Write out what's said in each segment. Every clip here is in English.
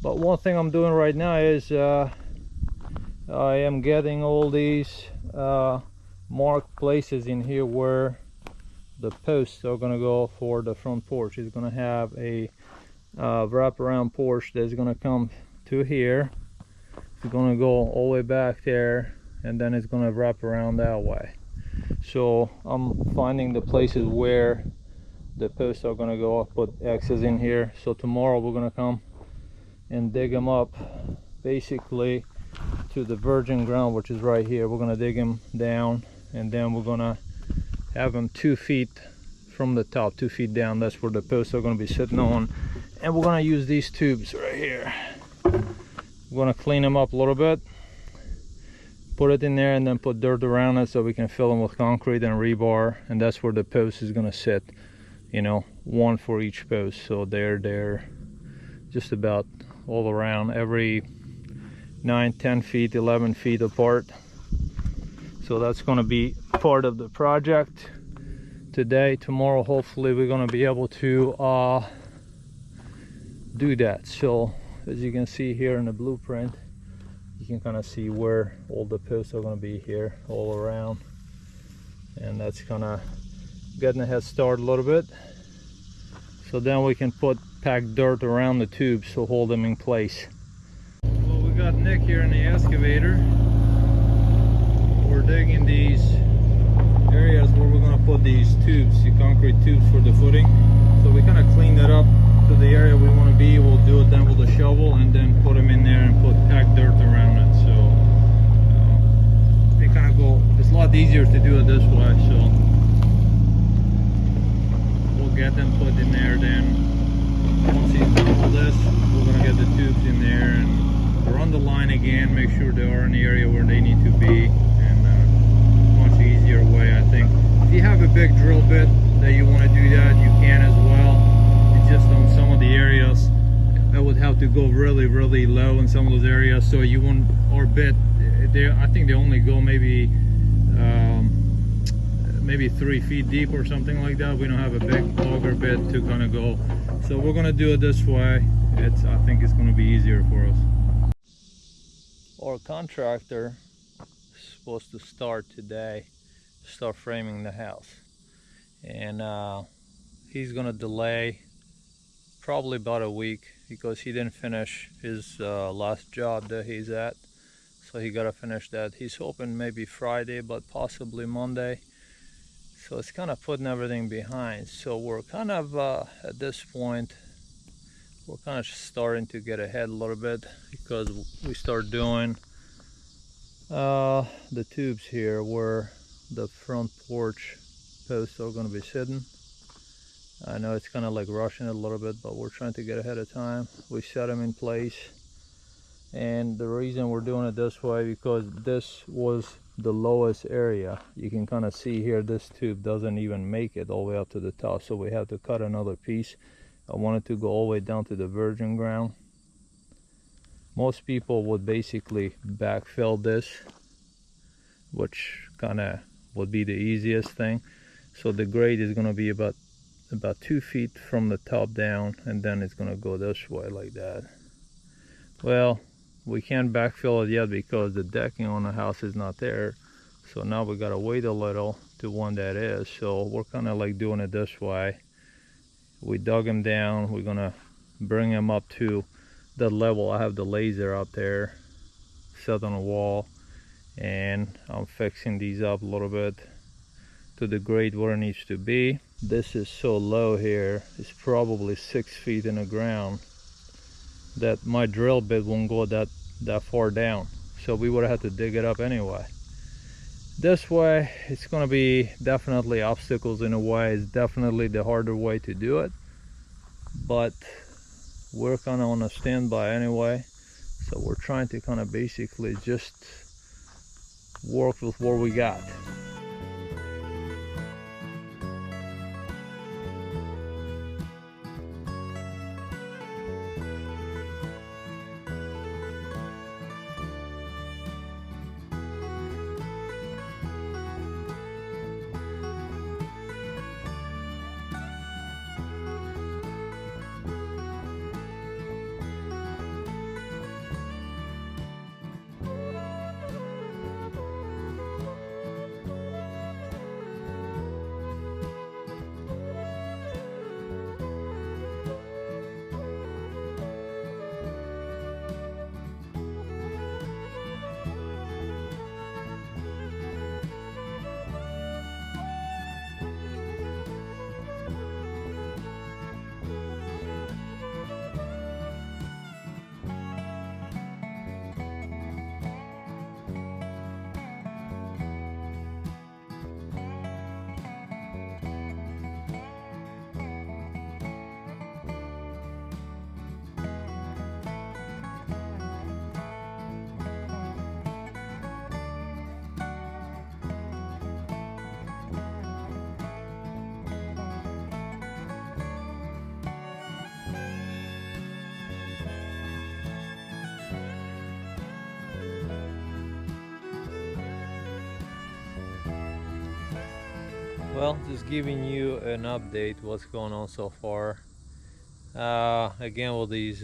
But one thing I'm doing right now is I am getting all these marked places in here where the posts are going to go for the front porch. It's going to have a wraparound porch that's going to come to here. It's going to go all the way back there, and then it's going to wrap around that way. So I'm finding the places where the posts are going to go. I'll put X's in here. So tomorrow we're going to come and dig them up basically to the virgin ground, which is right here. We're going to dig them down, and then we're going to have them 2 feet from the top, 2 feet down. That's where the posts are going to be sitting on. And we're going to use these tubes right here. We're going to clean them up a little bit, put it in there, and then put dirt around it so we can fill them with concrete and rebar. And that's where the post is going to sit, you know, one for each post. So they're just about all around, every 9, 10 feet, 11 feet apart. So that's going to be part of the project today. Tomorrow hopefully we're going to be able to do that. So as you can see here in the blueprint, you can kind of see where all the posts are going to be here all around, and that's kind of getting a head start a little bit. So then we can pack dirt around the tubes to hold them in place. Well, we got Nick here in the excavator. We're digging these areas where we're going to put these tubes, the concrete tubes for the footing. So we kind of cleaned that up to the area we want to be. We'll do it then with a shovel and then put them in there and pack dirt around it. So they kind of go, it's a lot easier to do it this way. So we'll get them put in there. Then once he's done with this, we're going to get the tubes in there and run the line again, make sure they are in the area where they need to be. Much easier way, I think. If you have a big drill bit that you want to do that, you can as well. It's just on some of the areas I would have to go really low in some of those areas, so you won't, or bit there, I think they only go maybe 3 feet deep or something like that. We don't have a big auger bit to kind of go, so we're going to do it this way. I think it's going to be easier for us. Our contractor supposed to start today, start framing the house, and he's gonna delay probably about a week because he didn't finish his last job that he's at, so he gotta finish that. He's hoping maybe Friday, but possibly Monday. So it's kind of putting everything behind. So we're kind of at this point, we're kind of starting to get ahead a little bit because we start doing the tubes here where the front porch posts are going to be sitting. I know it's kind of like rushing it a little bit, but we're trying to get ahead of time. We set them in place, and the reason we're doing it this way because this was the lowest area. You can kind of see here this tube doesn't even make it all the way up to the top, so we have to cut another piece. I wanted to go all the way down to the virgin ground. Most people would basically backfill this, which kind of would be the easiest thing. So the grade is going to be about 2 feet from the top down, and then it's going to go this way like that. Well, we can't backfill it yet because the decking on the house is not there. So now we got to wait a little to one that is. So we're kind of like doing it this way. We dug them down. We're going to bring them up to the level. I have the laser out there set on a wall, and I'm fixing these up a little bit to the grade where it needs to be. This is so low here, it's probably 6 feet in the ground, that my drill bit won't go that far down, so we would have to dig it up anyway. This way it's going to be definitely obstacles in a way. It's definitely the harder way to do it, but we're kind of on a standby anyway, so we're trying to kind of basically just work with what we got. Well, just giving you an update what's going on so far. Again, with these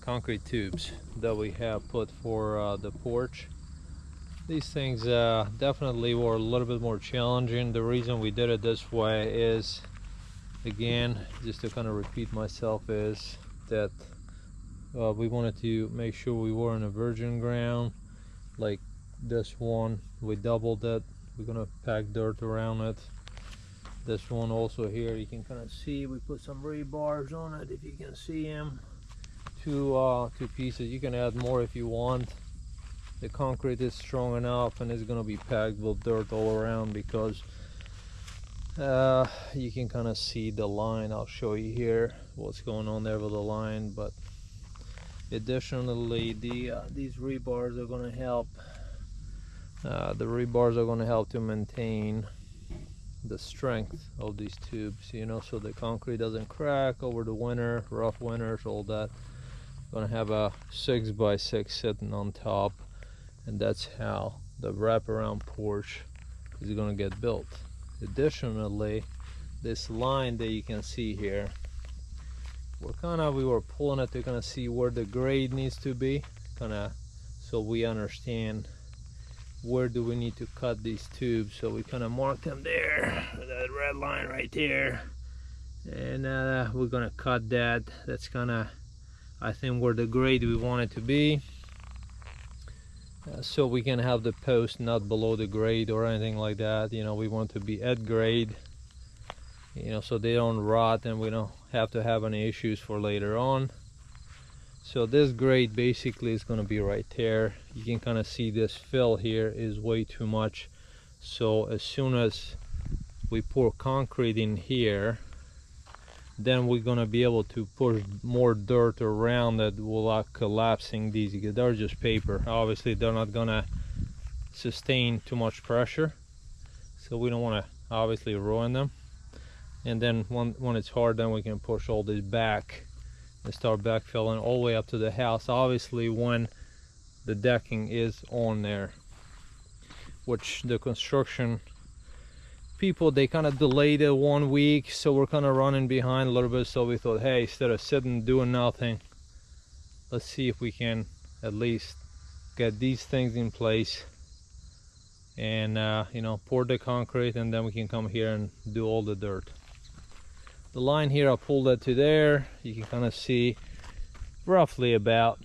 concrete tubes that we have put for the porch. These things definitely were a little bit more challenging. The reason we did it this way is, again, just to kind of repeat myself, is that we wanted to make sure we were in a virgin ground. Like this one, we doubled it. We're gonna pack dirt around it. This one also here, you can kind of see we put some rebars on it, if you can see them. Two pieces. You can add more if you want. The concrete is strong enough and it's gonna be packed with dirt all around because you can kind of see the line. I'll show you here what's going on there with the line. But additionally, these rebars are gonna help. The rebars are gonna help to maintain the strength of these tubes, you know, so the concrete doesn't crack over the winter, rough winters, all that. Gonna have a 6x6 sitting on top, and that's how the wraparound porch is gonna get built. Additionally, this line that you can see here, we were pulling it to kind of see where the grade needs to be, kind of so we understand where do we need to cut these tubes. So we kind of marked them there, that red line right there, and we're gonna cut that. That's kind of, I think, where the grade we want it to be, so we can have the post not below the grade or anything like that. You know, we want to be at grade, you know, so they don't rot and we don't have to have any issues for later on. So this grade basically is going to be right there. You can kind of see this fill here is way too much. So as soon as we pour concrete in here, then we're going to be able to push more dirt around that without collapsing these, because they're just paper. Obviously they're not going to sustain too much pressure, so we don't want to obviously ruin them. And then when it's hard, then we can push all this back and start backfilling all the way up to the house, obviously when the decking is on there, which the construction people, they kind of delayed it 1 week, so we're kind of running behind a little bit. So we thought, hey, instead of sitting doing nothing, let's see if we can at least get these things in place and you know, pour the concrete, and then we can come here and do all the dirt. The line here, I pulled that to there. You can kind of see roughly about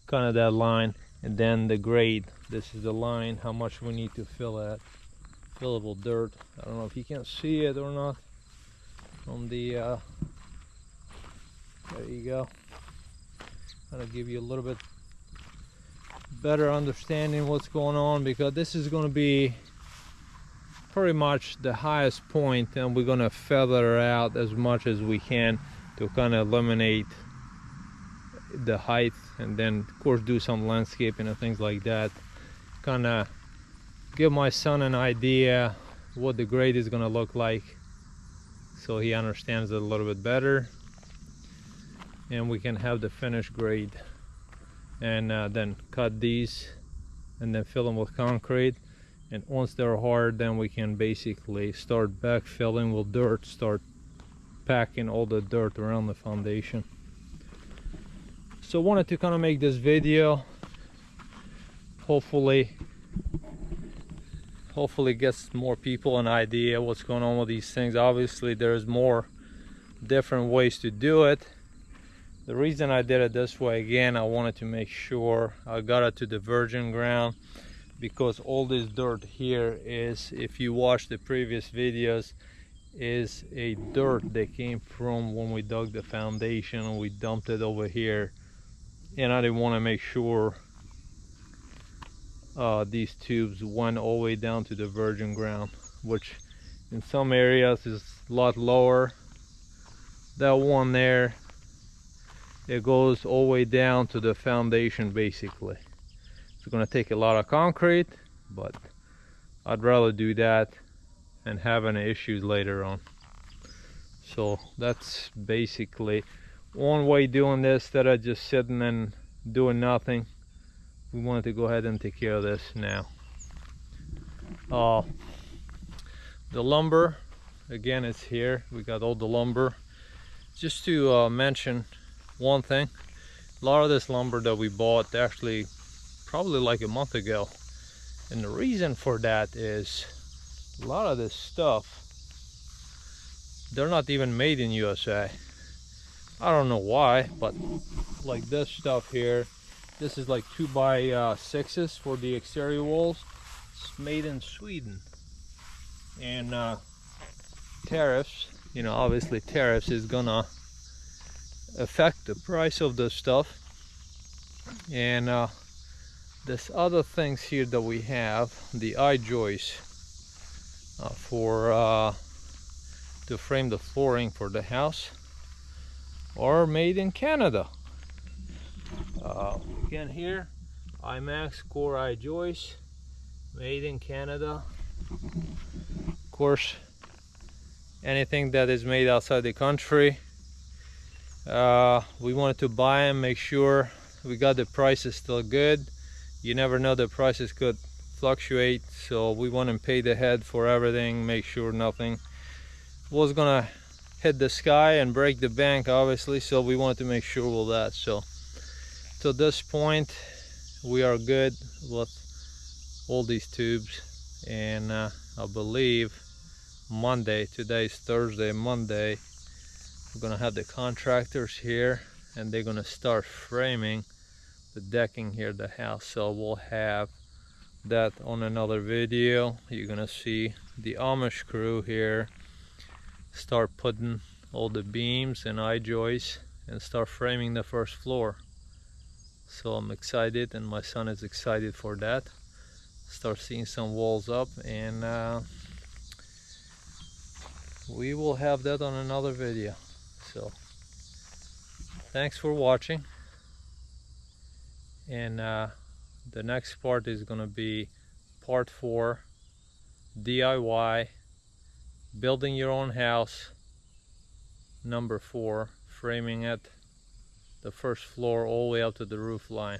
kind of that line, and then the grade. This is the line, how much we need to fill at. Fillable dirt. I don't know if you can see it or not on the there you go. Kind of give you a little bit better understanding what's going on, because this is going to be pretty much the highest point, and we're going to feather out as much as we can to kind of eliminate the height, and then of course do some landscaping and things like that, kind of give my son an idea what the grade is going to look like, so he understands it a little bit better, and we can have the finished grade. And then cut these and then fill them with concrete, and once they're hard, then we can basically start backfilling with dirt, start packing all the dirt around the foundation. So wanted to kind of make this video, hopefully gets more people an idea what's going on with these things. Obviously there's more different ways to do it. The reason I did it this way, again, I wanted to make sure I got it to the virgin ground, because all this dirt here is, if you watch the previous videos, is a dirt that came from when we dug the foundation and we dumped it over here. And I didn't want to make sure these tubes went all the way down to the virgin ground, which in some areas is a lot lower. That one there, it goes all the way down to the foundation basically. It's going to take a lot of concrete, but I'd rather do that and have any issues later on. So that's basically one way doing this, instead of just sitting and doing nothing. We wanted to go ahead and take care of this now. The lumber again, it's here. We got all the lumber. Just to mention one thing, a lot of this lumber that we bought actually probably like a month ago, and the reason for that is a lot of this stuff, they're not even made in USA. I don't know why, but like this stuff here, this is like 2x6s for the exterior walls. It's made in Sweden, and tariffs, you know, obviously tariffs is gonna affect the price of the stuff. And this other things here that we have, the I-joists for to frame the flooring for the house, are made in Canada. Again here, IMAX core I-joists, made in Canada. Of course, anything that is made outside the country, we wanted to buy them, make sure we got the prices still good. You never know, the prices could fluctuate, so we want to pay the head for everything, make sure nothing was gonna hit the sky and break the bank, obviously, so we wanted to make sure with that. So to this point we are good with all these tubes, and I believe Monday, today's Thursday, Monday, we're gonna have the contractors here and they're gonna start framing the decking here, the house. So we'll have that on another video. You're gonna see the Amish crew here start putting all the beams and I-joists and start framing the first floor. So I'm excited, and my son is excited for that. Start seeing some walls up, and we will have that on another video. So thanks for watching, and the next part is going to be part 4, DIY building your own house, number 4, framing it the first floor all the way up to the roof line.